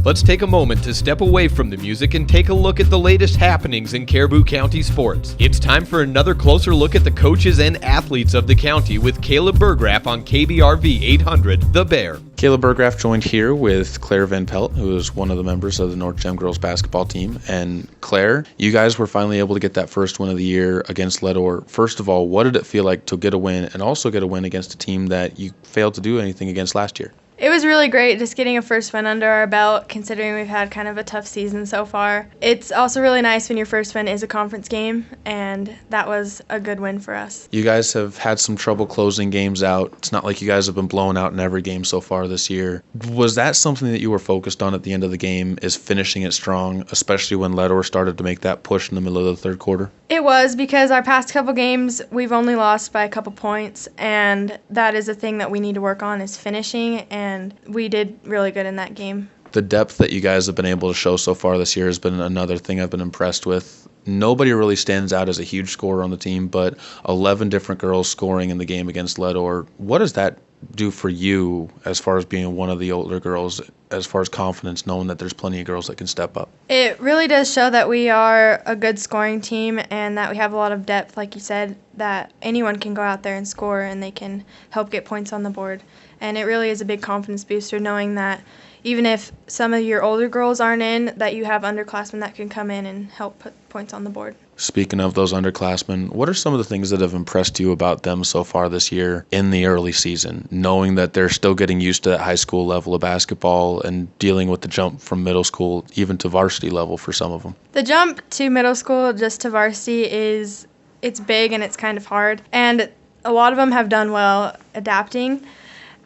Let's take a moment to step away from the music and take a look at the latest happenings in Caribou County sports. It's time for another closer look at the coaches and athletes of the county with Caleb Burgraff on KBRV 800, The Bear. Caleb Burgraff joined here with Claire Van Pelt, who is one of the members of the North Gem girls basketball team. And Claire, you guys were finally able to get that first win of the year against Ledore. First of all, what did it feel like to get a win and also get a win against a team that you failed to do anything against last year? It was really great just getting a first win under our belt, considering we've had kind of a tough season so far. It's also really nice when your first win is a conference game, and that was a good win for us. You guys have had some trouble closing games out. It's not like you guys have been blown out in every game so far this year. Was that something that you were focused on at the end of the game, is finishing it strong, especially when Ledore started to make that push in the middle of the third quarter? It was, because our past couple games, we've only lost by a couple points, and that is a thing that we need to work on, is finishing, and we did really good in that game. The depth that you guys have been able to show so far this year has been another thing I've been impressed with. Nobody really stands out as a huge scorer on the team, but 11 different girls scoring in the game against Ledore. What does that do for you as far as being one of the older girls, as far as confidence, knowing that there's plenty of girls that can step up? It really does show that we are a good scoring team and that we have a lot of depth, like you said, that anyone can go out there and score and they can help get points on the board. And it really is a big confidence booster knowing that even if some of your older girls aren't in, that you have underclassmen that can come in and help put points on the board. Speaking of those underclassmen, what are some of the things that have impressed you about them so far this year in the early season, knowing that they're still getting used to that high school level of basketball and dealing with the jump from middle school even to varsity level for some of them? The jump to middle school just to varsity it's big and it's kind of hard, and a lot of them have done well adapting.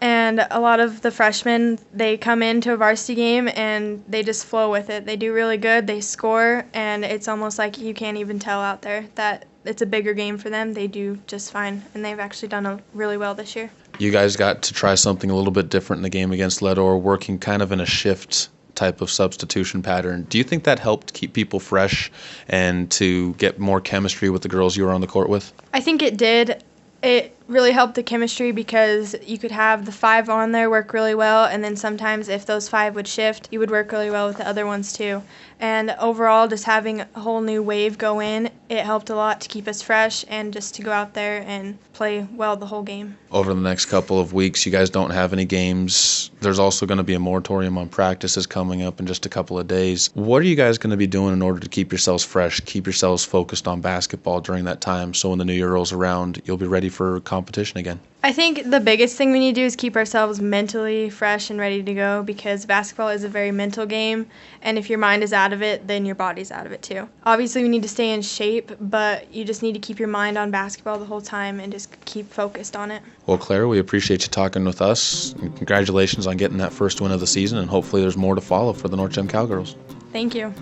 And a lot of the freshmen, they come into a varsity game and they just flow with it. They do really good, they score, and it's almost like you can't even tell out there that it's a bigger game for them. They do just fine, and they've actually done really well this year. You guys got to try something a little bit different in the game against Ledore, working kind of in a shift type of substitution pattern. Do you think that helped keep people fresh and to get more chemistry with the girls you were on the court with? I think it did. It really helped the chemistry because you could have the 5 on there work really well, and then sometimes if those 5 would shift, you would work really well with the other ones too. And overall, just having a whole new wave go in, it helped a lot to keep us fresh and just to go out there and play well the whole game. Over the next couple of weeks, you guys don't have any games. There's also going to be a moratorium on practices coming up in just a couple of days. What are you guys going to be doing in order to keep yourselves fresh, keep yourselves focused on basketball during that time, so when the new year rolls around, you'll be ready for competition again? I think the biggest thing we need to do is keep ourselves mentally fresh and ready to go, because basketball is a very mental game, and if your mind is out of it, then your body's out of it too. Obviously, we need to stay in shape, but you just need to keep your mind on basketball the whole time and just keep focused on it. Well, Claire, we appreciate you talking with us, and congratulations on getting that first win of the season, and hopefully there's more to follow for the North Gem Cowgirls. Thank you.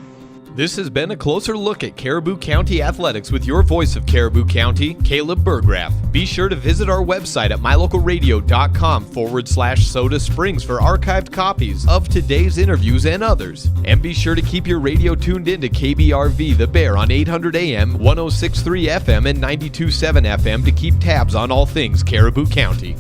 This has been a closer look at Caribou County athletics with your voice of Caribou County, Caleb Burgraff. Be sure to visit our website at mylocalradio.com/Soda Springs for archived copies of today's interviews and others. And be sure to keep your radio tuned into KBRV The Bear on 800 AM, 106.3 FM, and 92.7 FM to keep tabs on all things Caribou County.